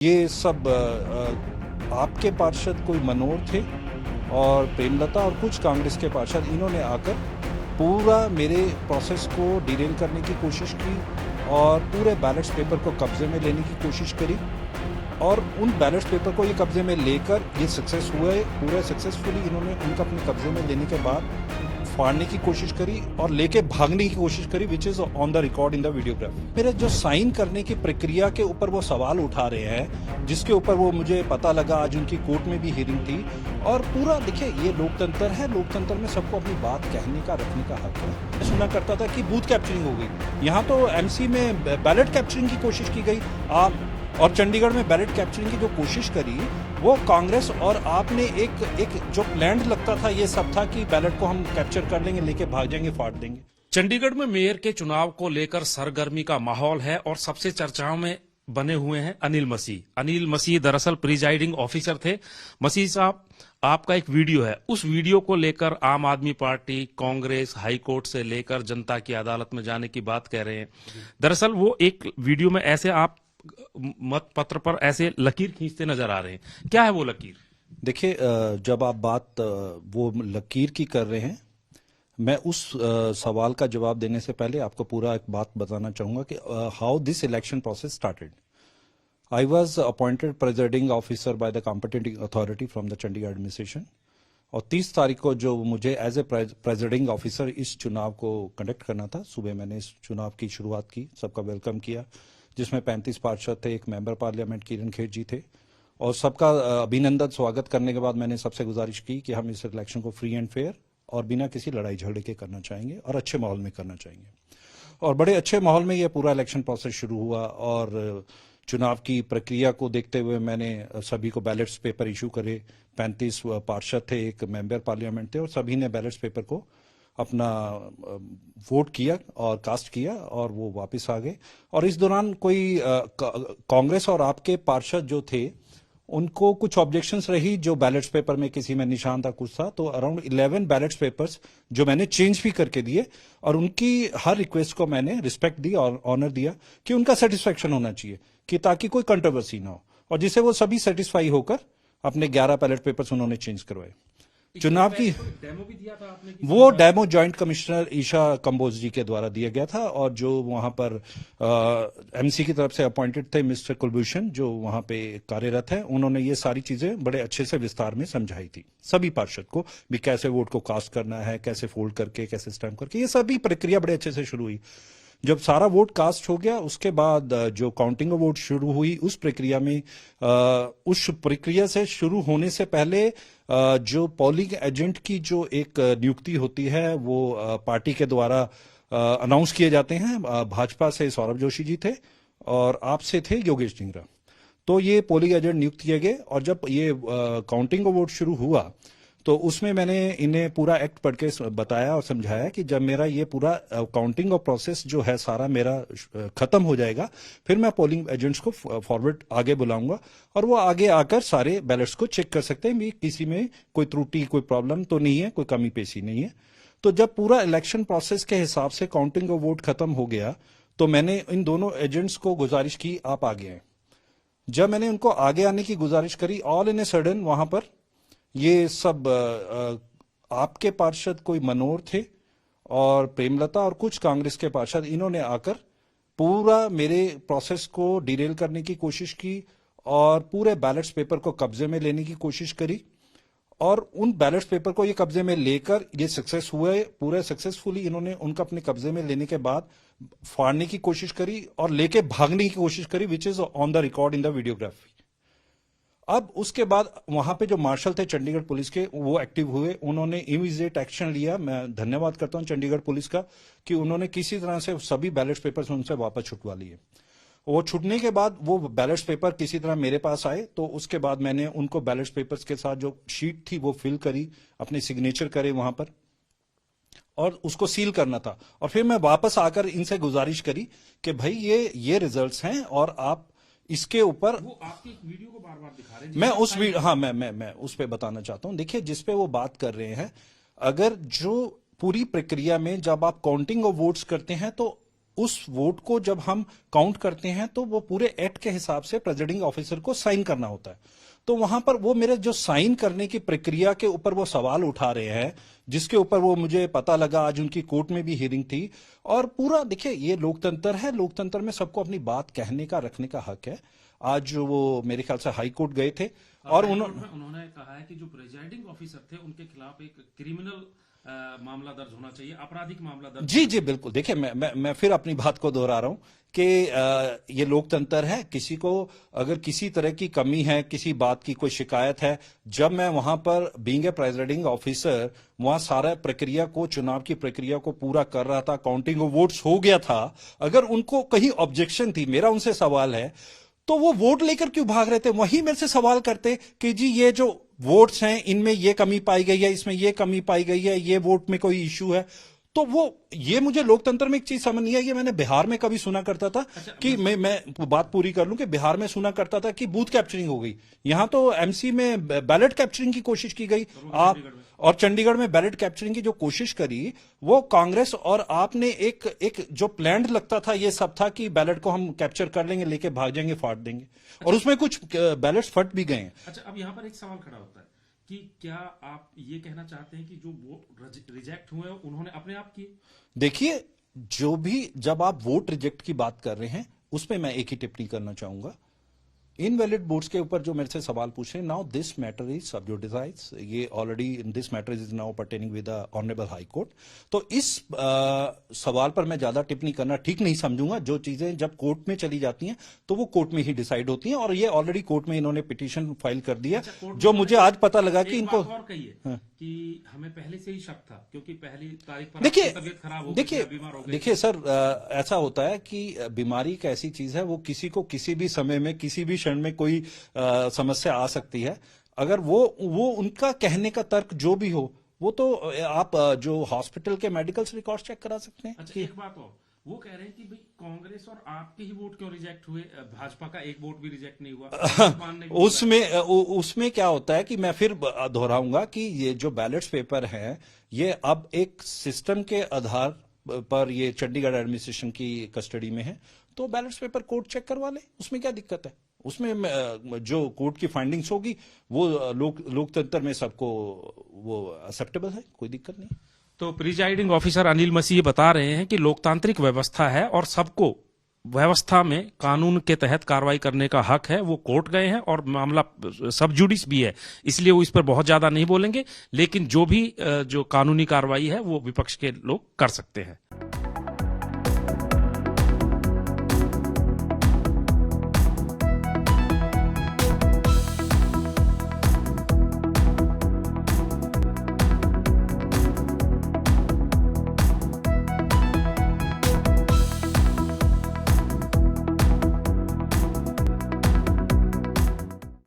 ये सब आपके पार्षद कोई मनोहर थे और प्रेमलता और कुछ कांग्रेस के पार्षद, इन्होंने आकर पूरा मेरे प्रोसेस को डिरेल करने की कोशिश की और पूरे बैलेट पेपर को कब्जे में लेने की कोशिश करी। और उन बैलेट पेपर को ये कब्जे में लेकर ये सक्सेस हुए, पूरे सक्सेसफुली इन्होंने उनका अपने कब्जे में लेने के बाद फाड़ने की कोशिश करी और लेके भागने की कोशिश करी, which is on the record in the videograph. मेरे जो साइन करने की प्रक्रिया के ऊपर वो सवाल उठा रहे हैं, जिसके ऊपर वो मुझे पता लगा आज उनकी कोर्ट में भी हियरिंग थी। और पूरा देखिए, ये लोकतंत्र है, लोकतंत्र में सबको अपनी बात कहने का, रखने का हक है। मैं सुना करता था कि बूथ कैप्चरिंग हो गई, यहाँ तो एमसी में बैलेट कैप्चरिंग की कोशिश की गई। आप और चंडीगढ़ में बैलेट कैप्चरिंग की जो कोशिश करी, वो कांग्रेस और आपने एक जो प्लान लगता था, ये सब था कि बैलेट को हम कैप्चर कर लेंगे, लेके भाग जाएंगे, फाड़ देंगे। चंडीगढ़ में मेयर के चुनाव को लेकर सरगर्मी का माहौल है और सबसे चर्चाओं में बने हुए हैं अनिल मसीह। अनिल मसीह दरअसल प्रिजाइडिंग ऑफिसर थे। मसीह साहब, आपका एक वीडियो है, उस वीडियो को लेकर आम आदमी पार्टी, कांग्रेस, हाईकोर्ट से लेकर जनता की अदालत में जाने की बात कह रहे हैं। दरअसल वो एक वीडियो में ऐसे आप मत पत्र पर ऐसे लकीर खींचते नजर आ रहे हैं, क्या है वो लकीर? देखिए, जब आप बात वो लकीर की कर रहे हैं, मैं उस सवाल का जवाब देने से पहले आपको पूरा एक बात बताना चाहूंगा कि how this election process started. I was appointed presiding officer by the competent authority from the Chandigarh administration, और 30 तारीख को जो मुझे एज ए प्रेसिडिंग ऑफिसर इस चुनाव को कंडक्ट करना था, सुबह मैंने इस चुनाव की शुरुआत की, सबका वेलकम किया, जिसमें 35 पार्षद थे, एक मेंबर पार्लियामेंट किरण खेर जी थे, और सबका अभिनंदन स्वागत करने के बाद मैंने सबसे गुजारिश की कि हम इस इलेक्शन को फ्री एंड फेयर और बिना किसी लड़ाई झगड़े के करना चाहेंगे और अच्छे माहौल में करना चाहेंगे। और बड़े अच्छे माहौल में ये पूरा इलेक्शन प्रोसेस शुरू हुआ। और चुनाव की प्रक्रिया को देखते हुए मैंने सभी को बैलेट्स पेपर इशू करे। 35 पार्षद थे, एक मेंबर पार्लियामेंट थे, और सभी ने बैलेट्स पेपर को अपना वोट किया और कास्ट किया और वो वापस आ गए। और इस दौरान कोई कांग्रेस और आपके पार्षद जो थे, उनको कुछ ऑब्जेक्शंस रही, जो बैलेट्स पेपर में किसी में निशान था, कुछ था, तो अराउंड 11 बैलेट्स पेपर्स जो मैंने चेंज भी करके दिए, और उनकी हर रिक्वेस्ट को मैंने रिस्पेक्ट दी और ऑनर दिया कि उनका सेटिस्फेक्शन होना चाहिए, कि ताकि कोई कंट्रोवर्सी ना हो, और जिससे वो सभी सेटिस्फाई होकर अपने 11 बैलेट पेपर्स उन्होंने चेंज करवाए। चुनाव की डेमो भी दिया था आपने? वो demo joint commissioner Isha Kamboj ji के द्वारा दिया गया था, और जो वहां पर एमसी की तरफ से अपॉइंटेड थे मिस्टर कुलभूषण, जो वहां पे कार्यरत है, उन्होंने ये सारी चीजें बड़े अच्छे से विस्तार में समझाई थी सभी पार्षद को भी, कैसे वोट को कास्ट करना है, कैसे फोल्ड करके, कैसे स्टैम्प करके, ये सभी प्रक्रिया बड़े अच्छे से शुरू हुई। जब सारा वोट कास्ट हो गया, उसके बाद जो काउंटिंग ऑफ वोट शुरू हुई, उस प्रक्रिया में उस प्रक्रिया से शुरू होने से पहले जो पोलिंग एजेंट की जो एक नियुक्ति होती है, वो पार्टी के द्वारा अनाउंस किए जाते हैं। भाजपा से सौरभ जोशी जी थे और आपसे थे योगेश ढींगरा, तो ये पोलिंग एजेंट नियुक्त किए गए। और जब ये काउंटिंग ऑफ वोट शुरू हुआ, तो उसमें मैंने इन्हें पूरा एक्ट पढ़ के बताया और समझाया कि जब मेरा ये पूरा काउंटिंग ऑफ प्रोसेस जो है सारा मेरा खत्म हो जाएगा, फिर मैं पोलिंग एजेंट्स को फॉरवर्ड आगे बुलाऊंगा, और वो आगे आकर सारे बैलेट्स को चेक कर सकते हैं भी किसी में कोई त्रुटि, कोई प्रॉब्लम तो नहीं है, कोई कमी पेशी नहीं है। तो जब पूरा इलेक्शन प्रोसेस के हिसाब से काउंटिंग ऑफ वोट खत्म हो गया, तो मैंने इन दोनों एजेंट्स को गुजारिश की, आप आगे आए। जब मैंने उनको आगे आने की गुजारिश करी, ऑल इन ए सडन वहां पर ये सब आपके पार्षद कोई मनोहर थे और प्रेमलता और कुछ कांग्रेस के पार्षद, इन्होंने आकर पूरा मेरे प्रोसेस को डिरेल करने की कोशिश की और पूरे बैलेट्स पेपर को कब्जे में लेने की कोशिश करी। और उन बैलेट्स पेपर को ये कब्जे में लेकर ये सक्सेस हुए, पूरे सक्सेसफुली इन्होंने उनका अपने कब्जे में लेने के बाद फाड़ने की कोशिश करी और लेके भागने की कोशिश करी, which is on the record in the videography. अब उसके बाद वहां पे जो मार्शल थे चंडीगढ़ पुलिस के, वो एक्टिव हुए, उन्होंने इमीडिएट एक्शन लिया। मैं धन्यवाद करता हूं चंडीगढ़ पुलिस का कि उन्होंने किसी तरह से सभी बैलेट पेपर्स उनसे वापस छुटवा लिए। वो छुटने के बाद वो बैलेट पेपर किसी तरह मेरे पास आए, तो उसके बाद मैंने उनको बैलेट पेपर्स के साथ जो शीट थी वो फिल करी, अपने सिग्नेचर करे वहां पर, और उसको सील करना था। और फिर मैं वापस आकर इनसे गुजारिश करी कि भाई ये रिजल्ट्स हैं और आप इसके ऊपर, वो आपकी वीडियो को बार बार दिखा रहे हैं, मैं उस वीडियो, हाँ, मैं उस पे बताना चाहता हूं। देखिए, जिसपे वो बात कर रहे हैं, अगर जो पूरी प्रक्रिया में जब आप काउंटिंग ऑफ वोट्स करते हैं, तो उस वोट को जब हम काउंट करते हैं तो वो पूरे एक्ट के हिसाब से प्रेसिडिंग ऑफिसर को साइन करना होता है। तो वहां पर वो मेरे जो साइन करने की प्रक्रिया के ऊपर वो सवाल उठा रहे हैं, जिसके ऊपर वो मुझे पता लगा, आज उनकी कोर्ट में भी हियरिंग थी। और पूरा देखिए, ये लोकतंत्र है, लोकतंत्र में सबको अपनी बात कहने का, रखने का हक है। आज वो मेरे ख्याल से हाई कोर्ट गए थे और उन्होंने कहा है कि जो प्रिजाइडिंग ऑफिसर थे उनके खिलाफ एक क्रिमिनल मामला दर्ज होना चाहिए, आपराधिक मामला दर्ज। जी जी बिल्कुल। देखिए, मैं फिर अपनी बात को दोहरा रहा हूं कि ये लोकतंत्र है। किसी को अगर किसी तरह की कमी है, किसी बात की कोई शिकायत है, जब मैं वहां पर बीइंग ए प्रेसिडिंग ऑफिसर वहां सारा प्रक्रिया को, चुनाव की प्रक्रिया को पूरा कर रहा था, काउंटिंग ऑफ वोट्स हो गया था, अगर उनको कहीं ऑब्जेक्शन थी, मेरा उनसे सवाल है, तो वो वोट लेकर क्यों भाग रहे थे? वही मेरे से सवाल करते कि जी ये जो वोट्स हैं इनमें ये कमी पाई गई है, इसमें ये कमी पाई गई है, ये वोट में कोई इश्यू है। तो वो ये मुझे लोकतंत्र में एक चीज समझ नहीं आई। ये मैंने बिहार में कभी सुना करता था कि मैं बात पूरी कर लूं कि बिहार में सुना करता था कि बूथ कैप्चरिंग हो गई। यहां तो एमसी में बैलेट कैप्चरिंग की कोशिश की गई। आप और चंडीगढ़ में बैलेट कैप्चरिंग की जो कोशिश करी, वो कांग्रेस और आपने एक जो प्लान लगता था, ये सब था कि बैलेट को हम कैप्चर कर लेंगे, लेके भाग जाएंगे, फाड़ देंगे, और उसमें कुछ बैलेट्स फट भी गए हैं। अच्छा, अब यहाँ पर एक सवाल खड़ा होता है कि क्या आप ये कहना चाहते हैं कि जो वोट रिजेक्ट हुए उन्होंने अपने आप किए? देखिए, जो भी, जब आप वोट रिजेक्ट की बात कर रहे हैं, उसमें मैं एक ही टिप्पणी करना चाहूंगा। इनवैलिड वोट्स के ऊपर जो मेरे से सवाल पूछ रहे हैं, नाउ दिस मैटर इज सब जुडिसाइज, ये already this matter is now pertaining with the honourable high court. तो इस सवाल पर मैं ज्यादा टिप्पणी करना ठीक नहीं समझूंगा। जो चीजें जब कोर्ट में चली जाती हैं तो वो कोर्ट में ही डिसाइड होती हैं, और ये ऑलरेडी कोर्ट में इन्होंने पिटीशन फाइल कर दिया। जो मुझे आज पता लगा कि इनको और कहिए कि हमें पहले से ही शक था, क्योंकि पहली तारीख पर देखिए, तबीयत खराब हो देखिए, गई, बीमार हो गए। देखिए सर, ऐसा होता है कि बीमारी एक ऐसी चीज है, वो किसी को किसी भी समय में, किसी भी क्षण में कोई समस्या आ सकती है। अगर वो उनका कहने का तर्क जो भी हो, वो तो आप जो हॉस्पिटल के मेडिकल रिकॉर्ड चेक करा सकते हैं। अच्छा, एक बात और, वो कह रहे हैं कि भाई कांग्रेस और आपके ही वोट क्यों रिजेक्ट हुए, भाजपा का एक वोट भी रिजेक्ट नहीं हुआ। उसमें क्या होता है कि मैं फिर दोहराऊंगा कि ये जो बैलेट्स पेपर हैं, ये अब एक सिस्टम के आधार पर ये चंडीगढ़ एडमिनिस्ट्रेशन की कस्टडी में है। तो बैलेट्स पेपर कोर्ट चेक करवा ले, उसमें क्या दिक्कत है? उसमें जो कोर्ट की फाइंडिंग्स होगी वो लोकतंत्र में सबको वो एक्सेप्टेबल है, कोई दिक्कत नहीं। तो प्रिजाइडिंग ऑफिसर अनिल मसीह बता रहे हैं कि लोकतांत्रिक व्यवस्था है और सबको व्यवस्था में कानून के तहत कार्रवाई करने का हक है। वो कोर्ट गए हैं और मामला सब जुडिस भी है, इसलिए वो इस पर बहुत ज्यादा नहीं बोलेंगे, लेकिन जो भी जो कानूनी कार्रवाई है वो विपक्ष के लोग कर सकते हैं।